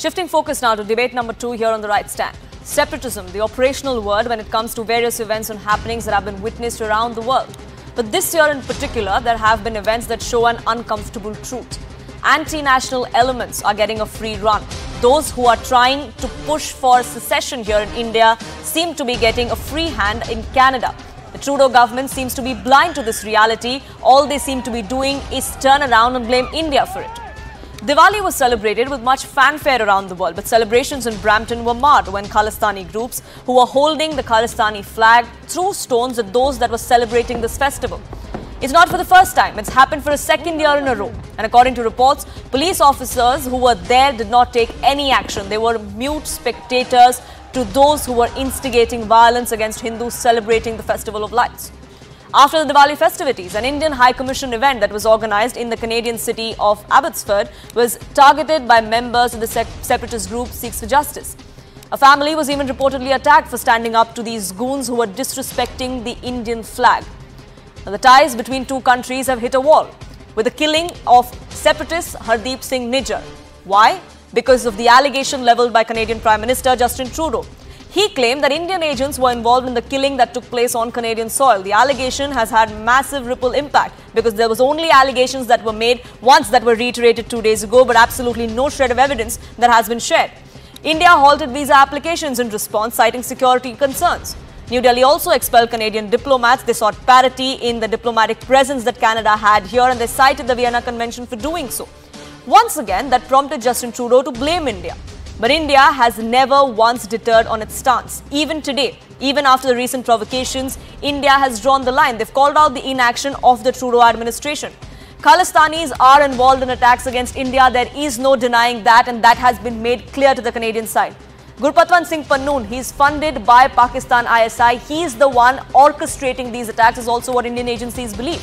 Shifting focus now to debate number 2 here on the right stand. Separatism, the operational word when it comes to various events and happenings that have been witnessed around the world. But this year in particular, there have been events that show an uncomfortable truth. Anti-national elements are getting a free run. Those who are trying to push for secession here in India seem to be getting a free hand in Canada. The Trudeau government seems to be blind to this reality. All they seem to be doing is turn around and blame India for it. Diwali was celebrated with much fanfare around the world, but celebrations in Brampton were marred when Khalistani groups who were holding the Khalistani flag threw stones at those that were celebrating this festival. It's not for the first time, it's happened for a second year in a row. And according to reports, police officers who were there did not take any action. They were mute spectators to those who were instigating violence against Hindus celebrating the Festival of Lights. After the Diwali festivities, an Indian High Commission event that was organized in the Canadian city of Abbotsford was targeted by members of the separatist group Seeks for Justice. A family was even reportedly attacked for standing up to these goons who were disrespecting the Indian flag. Now, the ties between two countries have hit a wall with the killing of separatist Hardeep Singh Nijjar. Why? Because of the allegation levelled by Canadian Prime Minister Justin Trudeau. He claimed that Indian agents were involved in the killing that took place on Canadian soil. The allegation has had massive ripple impact because there was only allegations that were made once that were reiterated 2 days ago, but absolutely no shred of evidence that has been shared. India halted visa applications in response, citing security concerns. New Delhi also expelled Canadian diplomats. They sought parity in the diplomatic presence that Canada had here, and they cited the Vienna Convention for doing so. Once again, that prompted Justin Trudeau to blame India. But India has never once deterred on its stance. Even today, even after the recent provocations, India has drawn the line. They've called out the inaction of the Trudeau administration. Khalistanis are involved in attacks against India. There is no denying that, and that has been made clear to the Canadian side. Gurpatwant Singh Pannoon, he's funded by Pakistan ISI. He's the one orchestrating these attacks, is also what Indian agencies believe.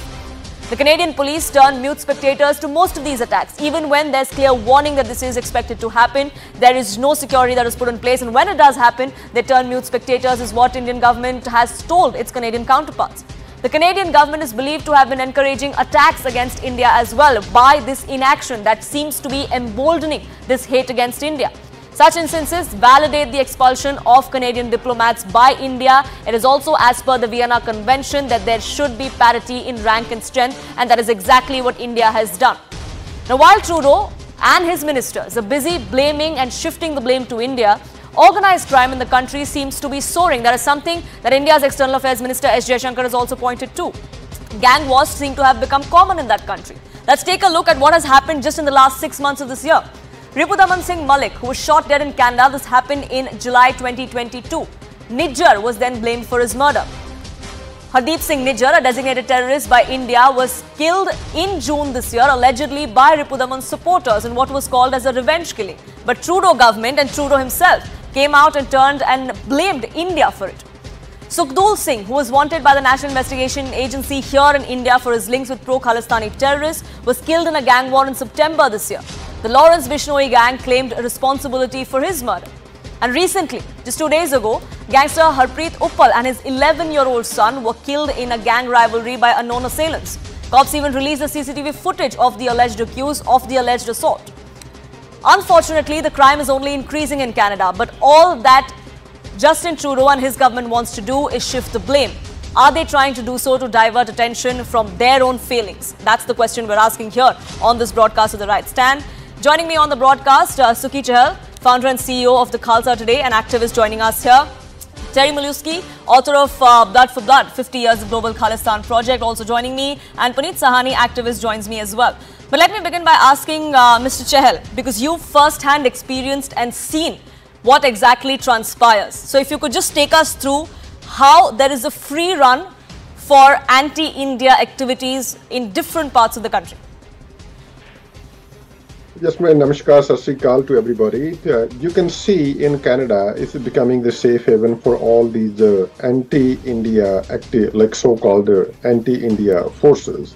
The Canadian police turn mute spectators to most of these attacks. Even when there's clear warning that this is expected to happen, there is no security that is put in place. And when it does happen, they turn mute spectators, is what Indian government has told its Canadian counterparts. The Canadian government is believed to have been encouraging attacks against India as well by this inaction that seems to be emboldening this hate against India. Such instances validate the expulsion of Canadian diplomats by India. It is also as per the Vienna Convention that there should be parity in rank and strength, and that is exactly what India has done. Now, while Trudeau and his ministers are busy blaming and shifting the blame to India, organized crime in the country seems to be soaring. That is something that India's External Affairs Minister S. Jaishankar has also pointed to. Gang wars seem to have become common in that country. Let's take a look at what has happened just in the last 6 months of this year. Ripudaman Singh Malik, who was shot dead in Canada, this happened in July 2022. Nijjar was then blamed for his murder. Hardeep Singh Nijjar, a designated terrorist by India, was killed in June this year, allegedly by Ripudaman's supporters in what was called as a revenge killing. But Trudeau government and Trudeau himself came out and turned and blamed India for it. Sukhdev Singh, who was wanted by the National Investigation Agency here in India for his links with pro-Khalistani terrorists, was killed in a gang war in September this year. The Lawrence Bishnoi gang claimed responsibility for his murder. And recently, just 2 days ago, gangster Harpreet Uppal and his 11-year-old son were killed in a gang rivalry by unknown assailants. Cops even released the CCTV footage of the alleged accused of the alleged assault. Unfortunately, the crime is only increasing in Canada, but all that Justin Trudeau and his government wants to do is shift the blame. Are they trying to do so to divert attention from their own failings? That's the question we're asking here on this broadcast of The Right Stand. Joining me on the broadcast, Sukhi Chahal, founder and CEO of the Khalsa Today, an activist joining us here. Terry Maluski, author of Blood for Blood, 50 Years of Global Khalistan Project, also joining me. And Puneet Sahani, activist, joins me as well. But let me begin by asking Mr. Chahal, because you've first-hand experienced and seen what exactly transpires. So if you could just take us through how there is a free run for anti-India activities in different parts of the country. Yes, ma'am. Namaskar, Sat Sri Akal to everybody. You can see in Canada, it's becoming the safe haven for all these anti-India active, like so-called anti-India forces.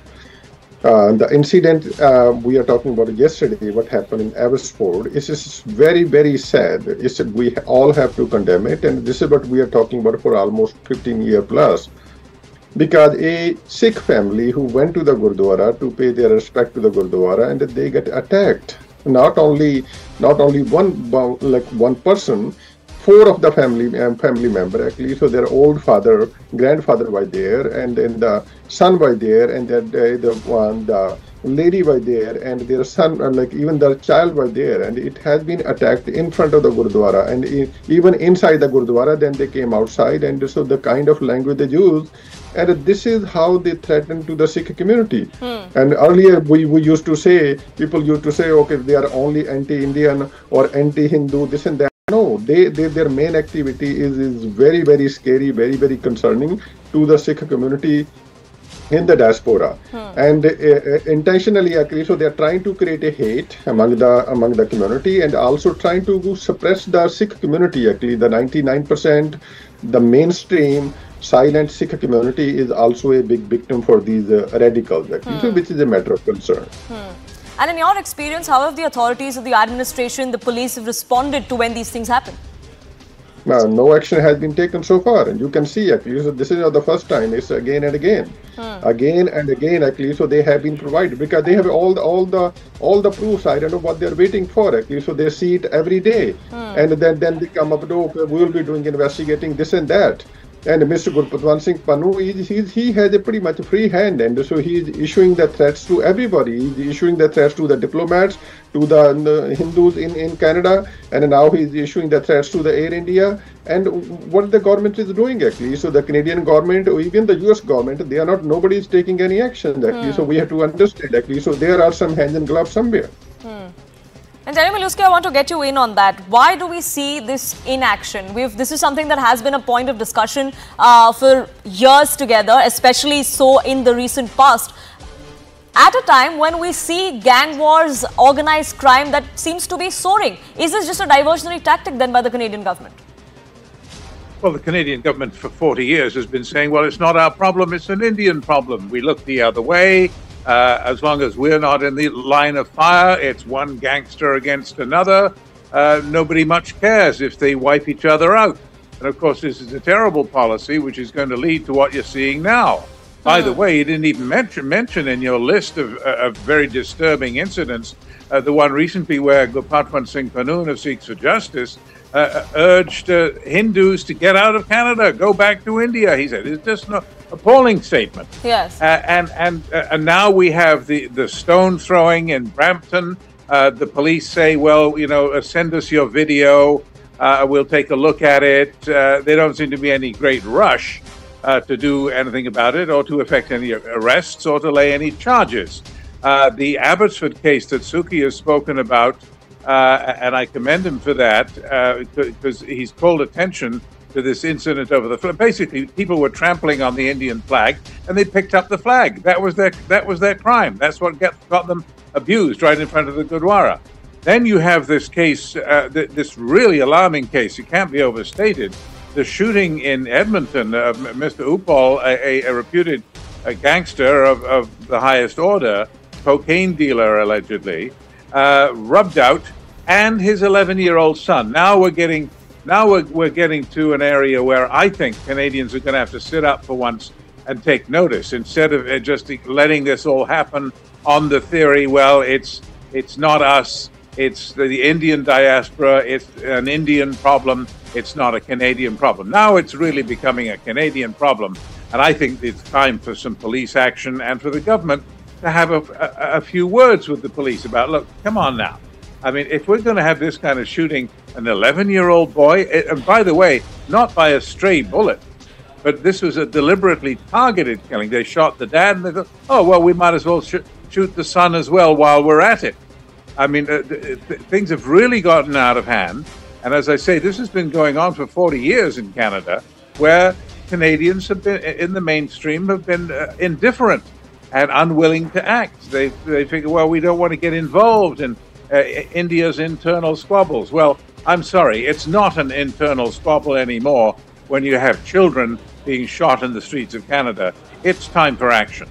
The incident we are talking about yesterday, what happened in Abbotsford, is just very, very sad. We all have to condemn it, and this is what we are talking about for almost 15 years plus. Because a Sikh family who went to the Gurdwara to pay their respect to the Gurdwara, and they get attacked not only one person, four of the family member actually. So their old father, grandfather was there, and then the son was there, and the lady was there, and their son, even their child was there, and it has been attacked in front of the Gurdwara, and even inside the Gurdwara. Then they came outside, and so the kind of language they use, and this is how they threaten to the Sikh community. And earlier we used to say, people used to say, okay, they are only anti-Indian or anti-Hindu, this and that. No, their main activity is very, very scary, very, very concerning to the Sikh community in the diaspora. And intentionally, actually, so they are trying to create a hate among the community, and also trying to suppress the Sikh community. Actually, the 99%, the mainstream silent Sikh community is also a big victim for these radicals, actually, so which is a matter of concern. And in your experience, how have the authorities of the administration, the police have responded to when these things happen? No action has been taken so far, and you can see actually. So this is not the first time; it's again and again, again and again. Actually, so they have been provided because they have all the proofs. I don't know what they're waiting for. Actually, so they see it every day, and then they come up to, okay, we will be doing investigating this and that. And Mr. Gurpatwant Singh Pannu, he has a pretty much free hand, and so he is issuing the threats to everybody. He is issuing the threats to the diplomats, to the Hindus in Canada, and now he is issuing the threats to the Air India. And what the government is doing actually, so the Canadian government or even the US government, nobody is taking any action actually. So we have to understand actually. So there are some hands and gloves somewhere. And Terry Milewski, I want to get you in on that. Why do we see this inaction? This is something that has been a point of discussion for years together, especially so in the recent past. At a time when we see gang wars, organized crime that seems to be soaring, is this just a diversionary tactic then by the Canadian government? Well, the Canadian government for 40 years has been saying, well, it's not our problem, it's an Indian problem. We look the other way. As long as we're not in the line of fire, it's one gangster against another. Nobody much cares if they wipe each other out. And of course, this is a terrible policy, which is going to lead to what you're seeing now. By the way, you didn't even mention in your list of very disturbing incidents the one recently where Gurpatwant Singh Pannu of Sikhs for Justice urged Hindus to get out of Canada, go back to India. He said it's just an appalling statement. Yes. And now we have the stone throwing in Brampton. The police say, well, send us your video. We'll take a look at it. There don't seem to be any great rush to do anything about it, or to effect any arrests, or to lay any charges. The Abbotsford case that Suki has spoken about, and I commend him for that, because he's called attention to this incident over the flood. Basically, people were trampling on the Indian flag, and they picked up the flag. That was their crime. That's what got them abused right in front of the Gurdwara. Then you have this case, this really alarming case. It can't be overstated. The shooting in Edmonton of Mr. Upal, a reputed gangster of the highest order, cocaine dealer allegedly, rubbed out, and his 11-year-old son. Now we're getting to an area where I think Canadians are going to have to sit up for once and take notice, instead of just letting this all happen on the theory, well, it's not us, it's the Indian diaspora, it's an Indian problem, it's not a Canadian problem. Now it's really becoming a Canadian problem, and I think it's time for some police action and for the government to have a few words with the police about, look, come on now. I mean, if we're going to have this kind of shooting, an 11-year-old boy, and by the way, not by a stray bullet, but this was a deliberately targeted killing. They shot the dad, and they thought, oh, well, we might as well shoot the son as well while we're at it. I mean, things have really gotten out of hand. And as I say, this has been going on for 40 years in Canada, where Canadians have been, in the mainstream, have been indifferent and unwilling to act. They figure, well, we don't want to get involved in India's internal squabbles. Well, I'm sorry, it's not an internal squabble anymore when you have children being shot in the streets of Canada. It's time for action.